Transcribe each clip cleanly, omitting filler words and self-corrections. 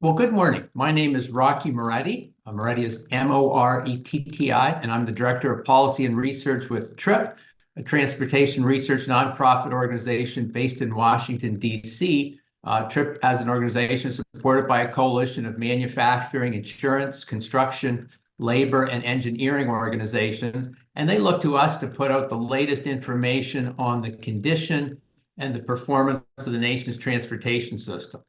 Well, good morning. My name is Rocky Moretti. Moretti is Moretti, and I'm the Director of Policy and Research with TRIP, a transportation research nonprofit organization based in Washington, D.C. TRIP, as an organization, is supported by a coalition of manufacturing, insurance, construction, labor, and engineering organizations, and they look to us to put out the latest information on the condition and the performance of the nation's transportation system.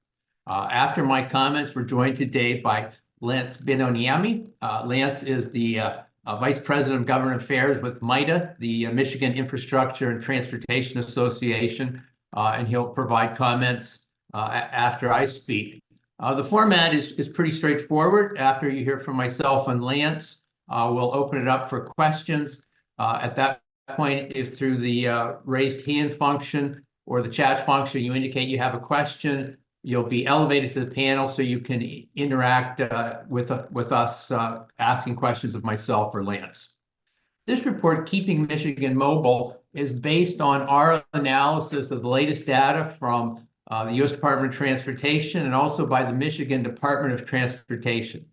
After my comments, we're joined today by Lance Binoniemi. Lance is the Vice President of Government Affairs with MITA, the Michigan Infrastructure and Transportation Association, and he'll provide comments after I speak. The format is pretty straightforward. After you hear from myself and Lance, we'll open it up for questions. At that point, if through the raised hand function or the chat function you indicate you have a question, you'll be elevated to the panel so you can interact with us asking questions of myself or Lance. This report, Keeping Michigan Mobile, is based on our analysis of the latest data from the U.S. Department of Transportation and also by the Michigan Department of Transportation.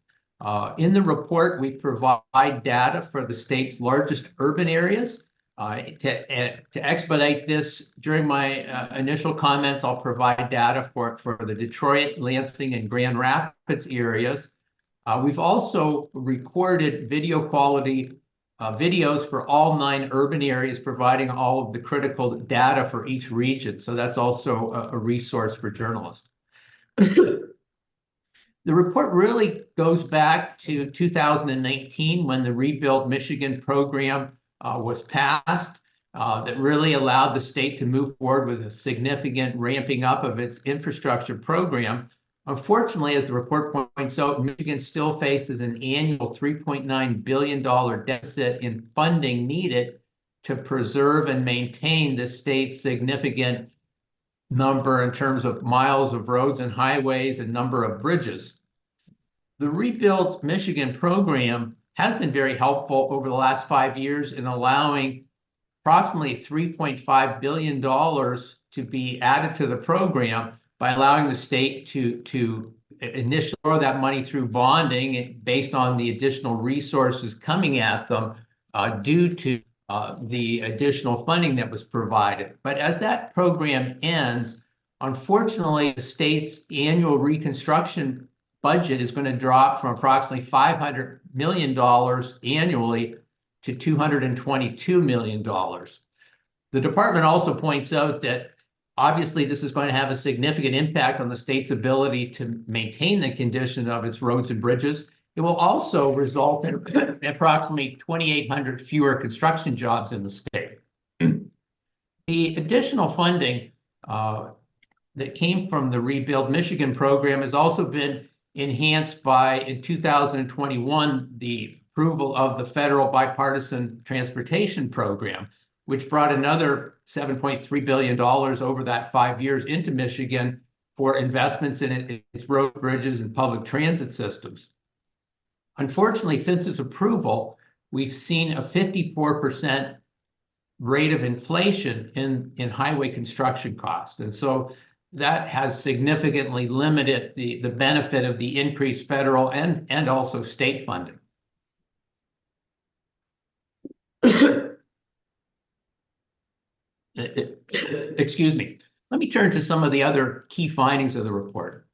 In the report, we provide data for the state's largest urban areas. To expedite this, during my initial comments, I'll provide data for the Detroit, Lansing, and Grand Rapids areas. We've also recorded video quality videos for all 9 urban areas, providing all of the critical data for each region. So that's also a resource for journalists. The report really goes back to 2019 when the Rebuild Michigan program was passed, that really allowed the state to move forward with a significant ramping up of its infrastructure program. Unfortunately, as the report points out, Michigan still faces an annual $3.9 billion deficit in funding needed to preserve and maintain the state's significant number in terms of miles of roads and highways and number of bridges. The Rebuild Michigan program has been very helpful over the last 5 years in allowing approximately $3.5 billion to be added to the program by allowing the state to initially throw that money through bonding based on the additional resources coming at them due to the additional funding that was provided. But as that program ends, unfortunately, the state's annual reconstruction budget is going to drop from approximately $500 million annually to $222 million. The department also points out that obviously this is going to have a significant impact on the state's ability to maintain the condition of its roads and bridges. It will also result in approximately 2,800 fewer construction jobs in the state. The additional funding that came from the Rebuild Michigan program has also been enhanced by, in 2021, the approval of the federal bipartisan transportation program, which brought another $7.3 billion over that 5 years into Michigan for investments in its road, bridges, and public transit systems. Unfortunately, since its approval, we've seen a 54% rate of inflation in highway construction costs. And so that has significantly limited the benefit of the increased federal and also state funding. Excuse me. Let me turn to some of the other key findings of the report.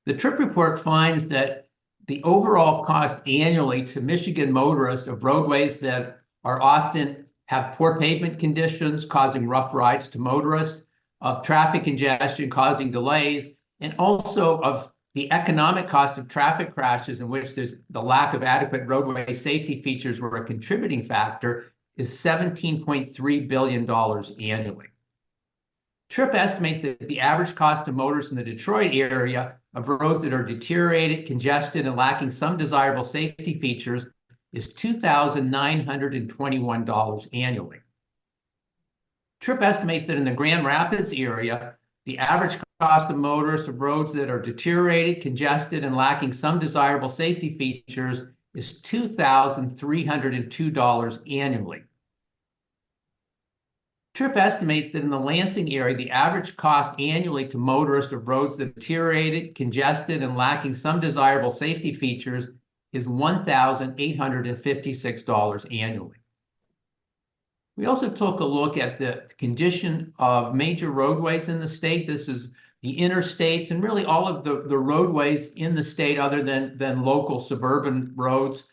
The TRIP report finds that the overall cost annually to Michigan motorists of roadways that are often have poor pavement conditions, causing rough rides to motorists, of traffic congestion causing delays, and also of the economic cost of traffic crashes in which there's the lack of adequate roadway safety features were a contributing factor, is $17.3 billion annually. TRIP estimates that the average cost to motorists in the Detroit area of roads that are deteriorated, congested, and lacking some desirable safety features is $2,921 annually. TRIP estimates that in the Grand Rapids area, the average cost of motorists of roads that are deteriorated, congested, and lacking some desirable safety features is $2,302 annually. TRIP estimates that in the Lansing area, the average cost annually to motorists of roads that are deteriorated, congested, and lacking some desirable safety features is $1,856 annually. We also took a look at the condition of major roadways in the state. This is the interstates and really all of the roadways in the state other than local suburban roads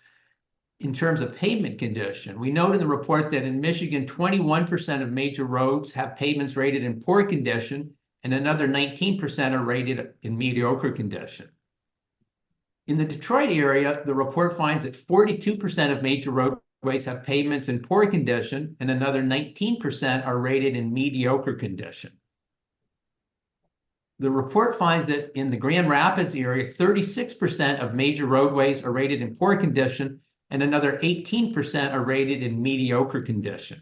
in terms of pavement condition. We note in the report that in Michigan, 21% of major roads have pavements rated in poor condition, and another 19% are rated in mediocre condition. In the Detroit area, the report finds that 42% of major roadways have pavements in poor condition, and another 19% are rated in mediocre condition. The report finds that in the Grand Rapids area, 36% of major roadways are rated in poor condition, and another 18% are rated in mediocre condition.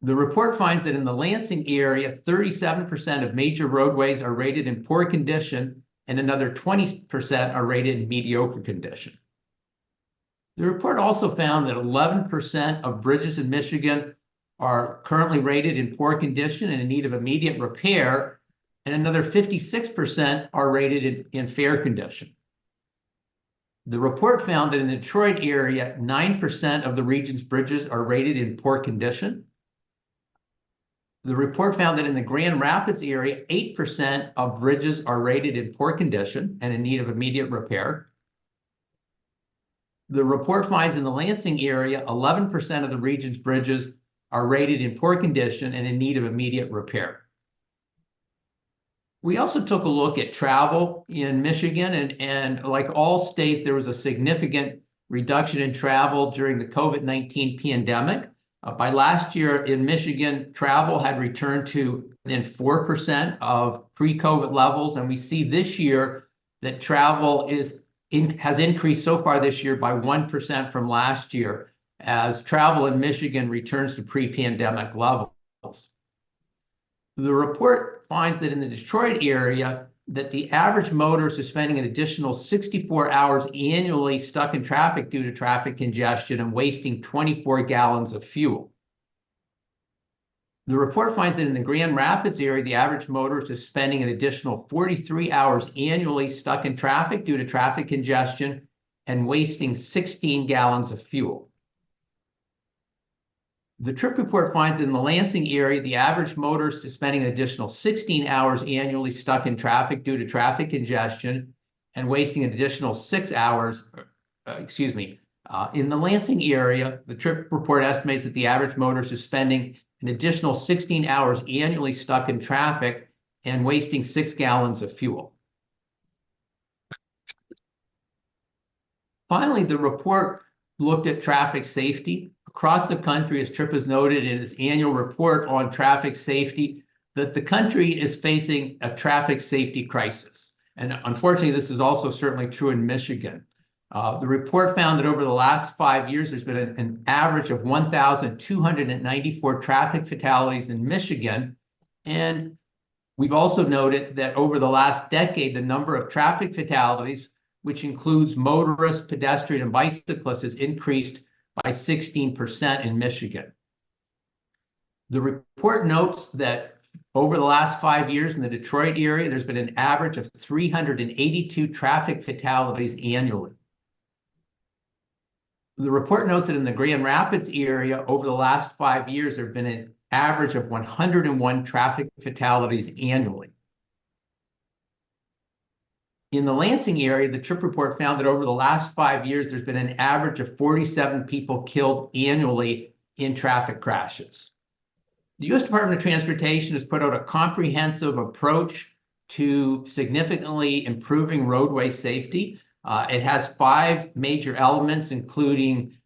The report finds that in the Lansing area, 37% of major roadways are rated in poor condition, and another 20% are rated in mediocre condition. The report also found that 11% of bridges in Michigan are currently rated in poor condition and in need of immediate repair, and another 56% are rated in fair condition. The report found that in the Detroit area, 9% of the region's bridges are rated in poor condition. The report found that in the Grand Rapids area, 8% of bridges are rated in poor condition and in need of immediate repair. The report finds in the Lansing area, 11% of the region's bridges are rated in poor condition and in need of immediate repair. We also took a look at travel in Michigan, and like all states, there was a significant reduction in travel during the COVID-19 pandemic. By last year in Michigan, travel had returned to within 4% of pre-COVID levels, and we see this year that travel has increased so far this year by 1% from last year, as travel in Michigan returns to pre-pandemic levels. The report finds that in the Detroit area, that the average motorist is spending an additional 64 hours annually stuck in traffic due to traffic congestion and wasting 24 gallons of fuel. The report finds that in the Grand Rapids area, the average motorist is spending an additional 43 hours annually stuck in traffic due to traffic congestion and wasting 16 gallons of fuel. The TRIP report finds that in the Lansing area, the average motorist is spending an additional 16 hours annually stuck in traffic due to traffic congestion and wasting an additional 6 hours, in the Lansing area, the TRIP report estimates that the average motorist is spending an additional 16 hours annually stuck in traffic and wasting 6 gallons of fuel. Finally, the report looked at traffic safety. Across the country, as TRIP has noted in its annual report on traffic safety, that the country is facing a traffic safety crisis. And unfortunately, this is also certainly true in Michigan. The report found that over the last 5 years, there's been an average of 1,294 traffic fatalities in Michigan. And we've also noted that over the last decade, the number of traffic fatalities, which includes motorists, pedestrians, and bicyclists, has increased by 16% in Michigan. The report notes that over the last 5 years in the Detroit area, there's been an average of 382 traffic fatalities annually. The report notes that in the Grand Rapids area, over the last 5 years, there have been an average of 101 traffic fatalities annually. In the Lansing area, the TRIP report found that over the last 5 years, there's been an average of 47 people killed annually in traffic crashes. The U.S. Department of Transportation has put out a comprehensive approach to significantly improving roadway safety. It has 5 major elements, including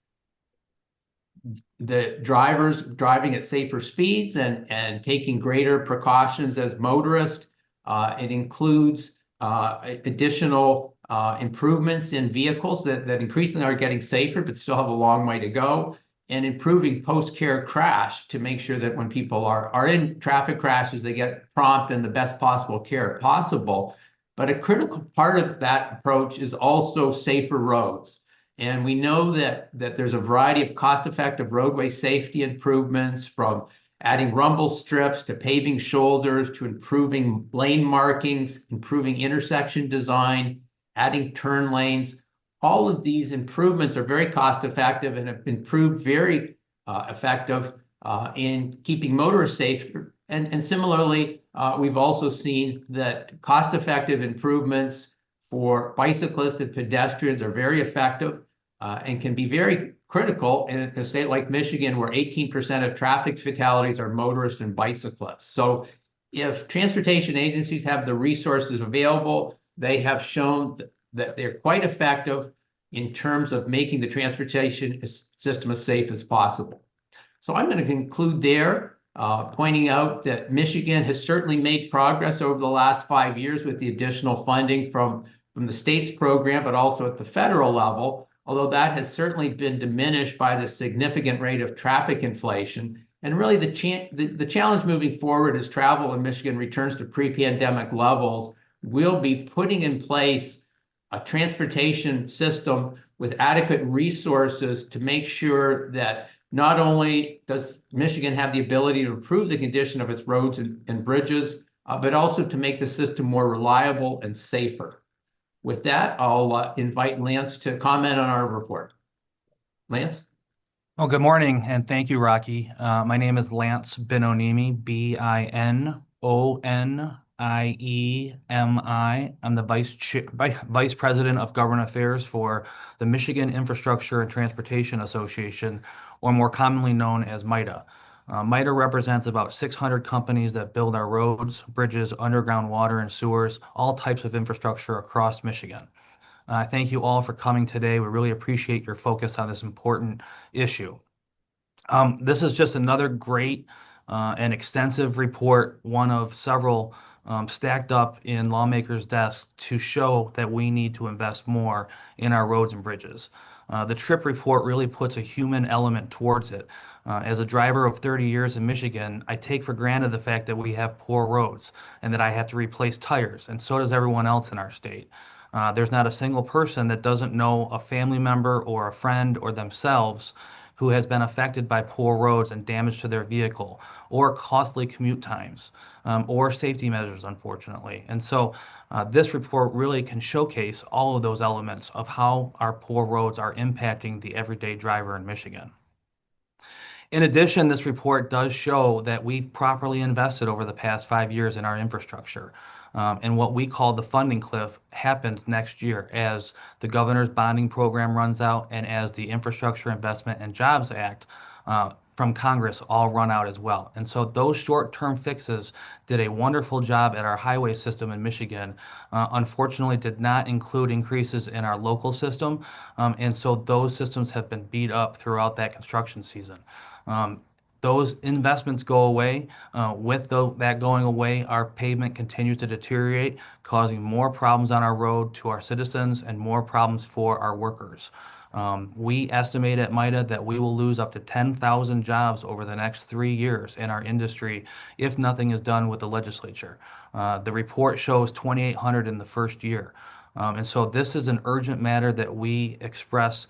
the drivers driving at safer speeds and taking greater precautions as motorists. It includes additional improvements in vehicles that increasingly are getting safer, but still have a long way to go, and improving post-care crash to make sure that when people are in traffic crashes, they get prompt and the best possible care possible. But a critical part of that approach is also safer roads. And we know that there's a variety of cost-effective roadway safety improvements, from adding rumble strips to paving shoulders to improving lane markings, improving intersection design, adding turn lanes. All of these improvements are very cost-effective and have been proved very effective in keeping motorists safer. And similarly, we've also seen that cost-effective improvements for bicyclists and pedestrians are very effective and can be very critical in a state like Michigan, where 18% of traffic fatalities are motorists and bicyclists. So if transportation agencies have the resources available, they have shown that they're quite effective in terms of making the transportation system as safe as possible. So I'm going to conclude there, pointing out that Michigan has certainly made progress over the last 5 years with the additional funding from the state's program, but also at the federal level, although that has certainly been diminished by the significant rate of traffic inflation. And really the challenge moving forward as travel in Michigan returns to pre-pandemic levels, will be putting in place a transportation system with adequate resources to make sure that not only does Michigan have the ability to improve the condition of its roads and bridges, but also to make the system more reliable and safer. With that, I'll invite Lance to comment on our report. Lance? Well, good morning, and thank you, Rocky. My name is Lance Binoniemi, Binoniemi. I'm the Vice President of Government Affairs for the Michigan Infrastructure and Transportation Association, or more commonly known as MITA. MITA represents about 600 companies that build our roads, bridges, underground water and sewers, all types of infrastructure across Michigan. Thank you all for coming today. We really appreciate your focus on this important issue. This is just another great and extensive report, one of several stacked up in lawmakers' desks to show that we need to invest more in our roads and bridges. The TRIP report really puts a human element towards it. As a driver of 30 years in Michigan, I take for granted the fact that we have poor roads and that I have to replace tires, and so does everyone else in our state. There's not a single person that doesn't know a family member or a friend or themselves who has been affected by poor roads and damage to their vehicle, or costly commute times, or safety measures, unfortunately. And so this report really can showcase all of those elements of how our poor roads are impacting the everyday driver in Michigan. In addition, this report does show that we've properly invested over the past 5 years in our infrastructure. And what we call the funding cliff happens next year as the governor's bonding program runs out and as the Infrastructure Investment and Jobs Act from Congress all run out as well. And so those short-term fixes did a wonderful job at our highway system in Michigan. Unfortunately, did not include increases in our local system. And so those systems have been beat up throughout that construction season. Those investments go away. With that going away, our pavement continues to deteriorate, causing more problems on our road to our citizens and more problems for our workers. We estimate at MITA that we will lose up to 10,000 jobs over the next 3 years in our industry if nothing is done with the legislature. The report shows 2,800 in the first year. And so this is an urgent matter that we express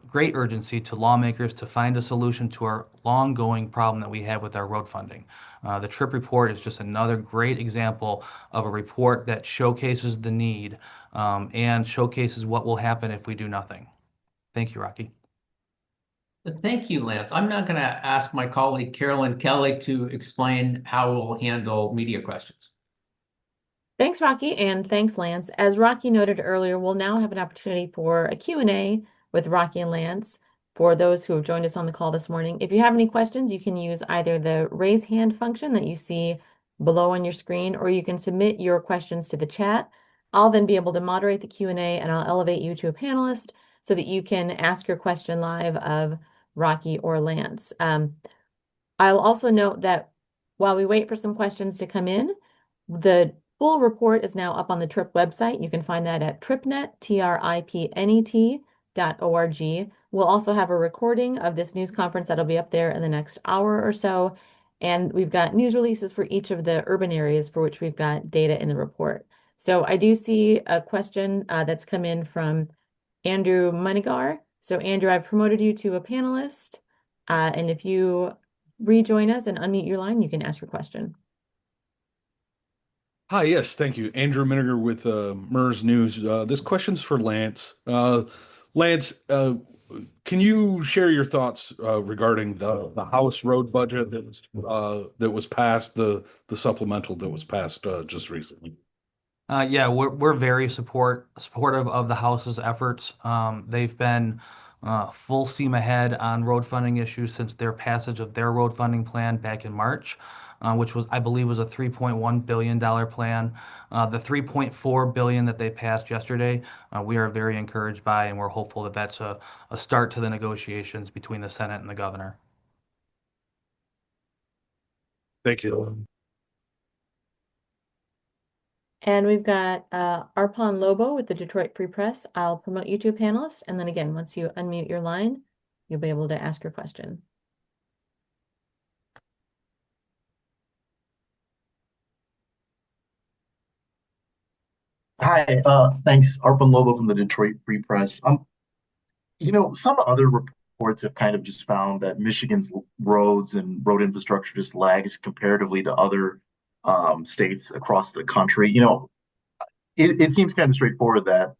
great urgency to lawmakers to find a solution to our long-going problem that we have with our road funding. The TRIP report is just another great example of a report that showcases the need and showcases what will happen if we do nothing. Thank you, Rocky. Thank you, Lance. I'm not going to ask my colleague Carolyn Kelly to explain how we'll handle media questions. Thanks, Rocky, and thanks, Lance. As Rocky noted earlier, we'll now have an opportunity for a Q&A with Rocky and Lance for those who have joined us on the call this morning. If you have any questions, you can use either the raise hand function that you see below on your screen, or you can submit your questions to the chat. I'll then be able to moderate the Q&A, and I'll elevate you to a panelist so that you can ask your question live of Rocky or Lance. I'll also note that while we wait for some questions to come in, the full report is now up on the TRIP website. You can find that at tripnet, tripnet.org. We'll also have a recording of this news conference that'll be up there in the next hour or so. And we've got news releases for each of the urban areas for which we've got data in the report. So I do see a question that's come in from Andrew Munigar. So Andrew, I've promoted you to a panelist. And if you rejoin us and unmute your line, you can ask your question. Hi, yes, thank you. Andrew Miniger with MERS News. This question's for Lance. Lance, can you share your thoughts regarding the House road budget that was passed, the supplemental that was passed just recently? Yeah, we're very supportive of the House's efforts. They've been full steam ahead on road funding issues since their passage of their road funding plan back in March, which was, I believe, was a $3.1 billion plan. The $3.4 billion that they passed yesterday, we are very encouraged by, and we're hopeful that that's a start to the negotiations between the Senate and the governor. Thank you. And we've got Arpon Lobo with the Detroit Free Press. I'll promote you to a panelist. And then again, once you unmute your line, you'll be able to ask your question. Hi, thanks. Arpan Lobo from the Detroit Free Press. Some other reports have kind of just found that Michigan's roads and road infrastructure just lags comparatively to other states across the country. It seems kind of straightforward that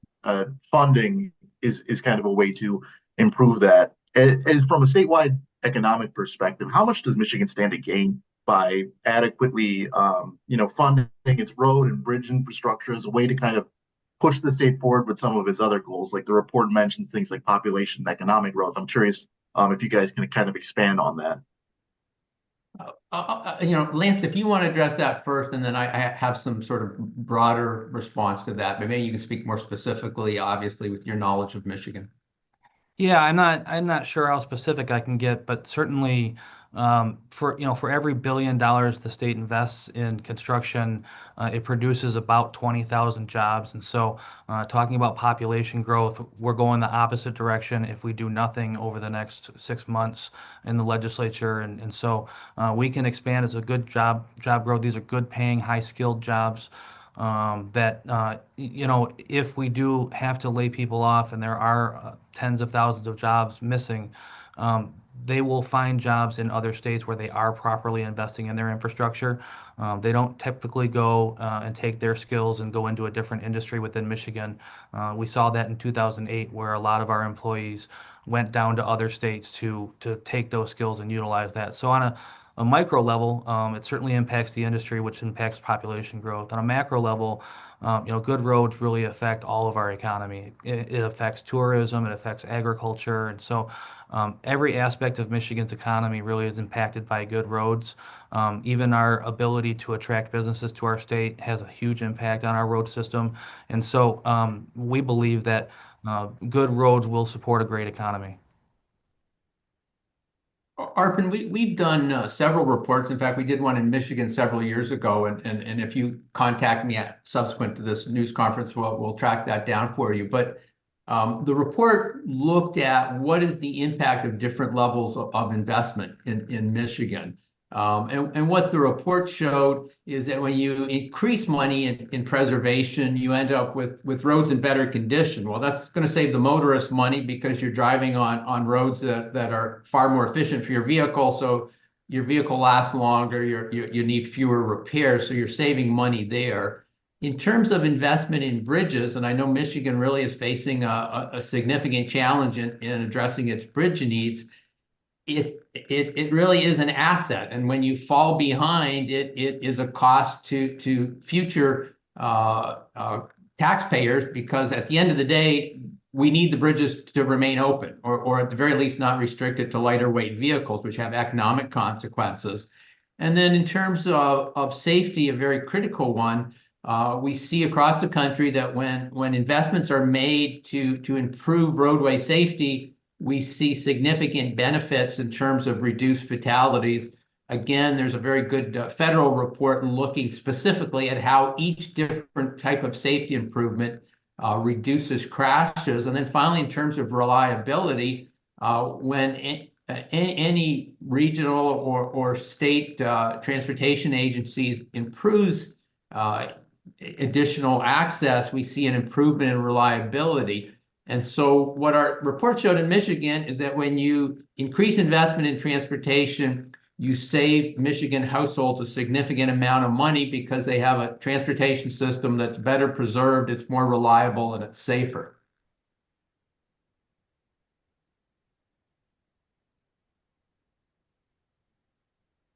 funding is kind of a way to improve that. As from a statewide economic perspective, how much does Michigan stand to gain by adequately, funding its road and bridge infrastructure as a way to kind of push the state forward with some of its other goals? Like the report mentions things like population and economic growth. I'm curious if you guys can kind of expand on that. Lance, if you want to address that first, and then I have some sort of broader response to that, but maybe you can speak more specifically, obviously, with your knowledge of Michigan. Yeah, I'm not sure how specific I can get, but certainly for every $1 billion the state invests in construction, it produces about 20,000 jobs. And so, talking about population growth, we're going the opposite direction if we do nothing over the next 6 months in the legislature. And so we can expand as a good job growth. These are good paying, high skilled jobs. If we do have to lay people off and there are tens of thousands of jobs missing, they will find jobs in other states where they are properly investing in their infrastructure. They don't typically go and take their skills and go into a different industry within Michigan. We saw that in 2008, where a lot of our employees went down to other states to take those skills and utilize that. So on a micro level, it certainly impacts the industry, which impacts population growth. On a macro level, good roads really affect all of our economy. It affects tourism, it affects agriculture, and so every aspect of Michigan's economy really is impacted by good roads. Even our ability to attract businesses to our state has a huge impact on our road system, and so we believe that good roads will support a great economy. Arpan, we've done several reports. In fact, we did one in Michigan several years ago, and if you contact me subsequent to this news conference, we'll track that down for you. But the report looked at what is the impact of different levels of investment in Michigan. And what the report showed is that when you increase money in preservation, you end up with roads in better condition. Well, that's going to save the motorist money because you're driving on roads that are far more efficient for your vehicle. So your vehicle lasts longer, you need fewer repairs, so you're saving money there. In terms of investment in bridges, and I know Michigan really is facing a significant challenge in addressing its bridge needs, it really is an asset, and when you fall behind, it is a cost to future taxpayers, because at the end of the day, we need the bridges to remain open, or at the very least not restricted to lighter weight vehicles, which have economic consequences. And then in terms of safety, a very critical one, we see across the country that when investments are made to improve roadway safety, we see significant benefits in terms of reduced fatalities. Again, there's a very good federal report looking specifically at how each different type of safety improvement reduces crashes. And then finally, in terms of reliability, when any regional or state transportation agencies improves additional access, we see an improvement in reliability. And so what our report showed in Michigan is that when you increase investment in transportation, you save Michigan households a significant amount of money because they have a transportation system that's better preserved, it's more reliable, and it's safer.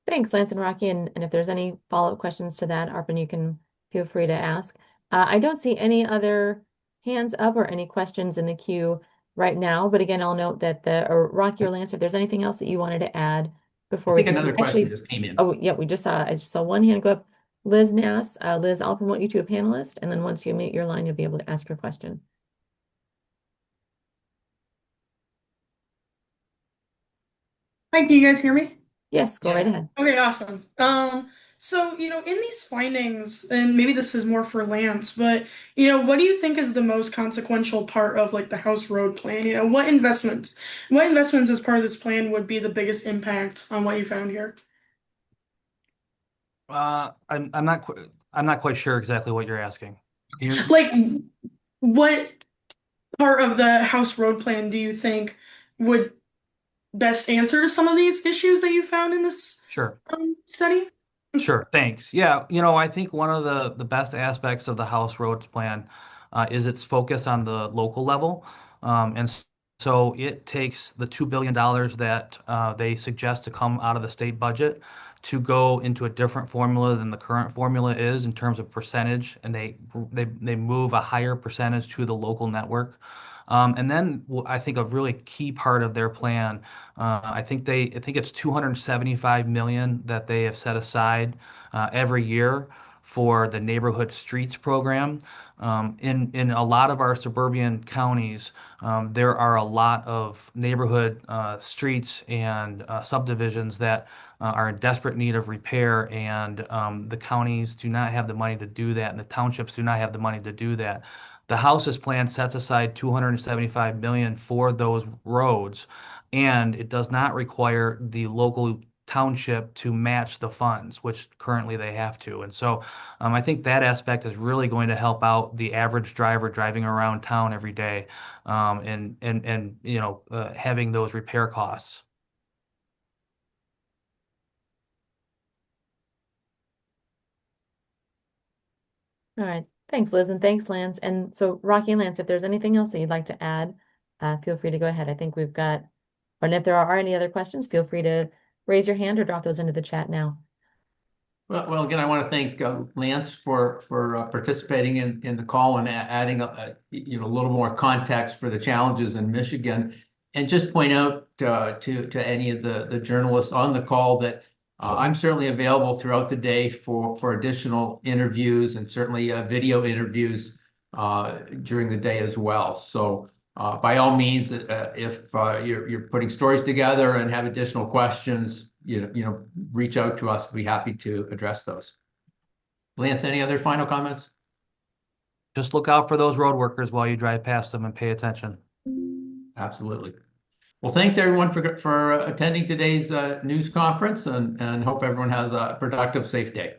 Thanks, Lance and Rocky. And if there's any follow-up questions to that, Arpan, you can feel free to ask. I don't see any other hands up or any questions in the queue right now. But again, I'll note that or Rocky or Lance, if there's anything else that you wanted to add before I we think another actually, question just came in. oh, yeah, I just saw one hand go up. Liz Nass. Liz, I'll promote you to a panelist. And then once you mute your line, you'll be able to ask your question. Hi, can you guys hear me? Yes, go right ahead. Okay, awesome. So, in these findings, and maybe this is more for Lance, but, what do you think is the most consequential part of like the House Road Plan? What investments as part of this plan would be the biggest impact on what you found here? I'm not quite sure exactly what you're asking. Like, what part of the House Road Plan do you think would best answer to some of these issues that you found in this Sure. study? Sure, thanks. Yeah, I think one of the best aspects of the House Roads Plan is its focus on the local level. So it takes the $2 billion that they suggest to come out of the state budget to go into a different formula than the current formula is in terms of percentage, and they move a higher percentage to the local network. And then I think a really key part of their plan, I think it's 275 million that they have set aside every year for the neighborhood streets program. In a lot of our suburban counties, there are a lot of neighborhood streets and subdivisions that are in desperate need of repair, and the counties do not have the money to do that, and the townships do not have the money to do that. The House's plan sets aside 275 million for those roads, and it does not require the local township to match the funds, which currently they have to. And so I think that aspect is really going to help out the average driver driving around town every day, and having those repair costs. All right. Thanks, Liz, and thanks, Lance. And so, Rocky and Lance, if there's anything else that you'd like to add, feel free to go ahead. I think we've got, and if there are any other questions, feel free to raise your hand or drop those into the chat now. Well, again, I want to thank Lance for participating in the call and adding a little more context for the challenges in Michigan, and just point out to any of the journalists on the call that I'm certainly available throughout the day for additional interviews, and certainly video interviews during the day as well. So by all means, if you're putting stories together and have additional questions, reach out to us. We'll be happy to address those. Lance, any other final comments? Just look out for those road workers while you drive past them and pay attention. Absolutely. Well, thanks everyone for attending today's news conference, and hope everyone has a productive, safe day.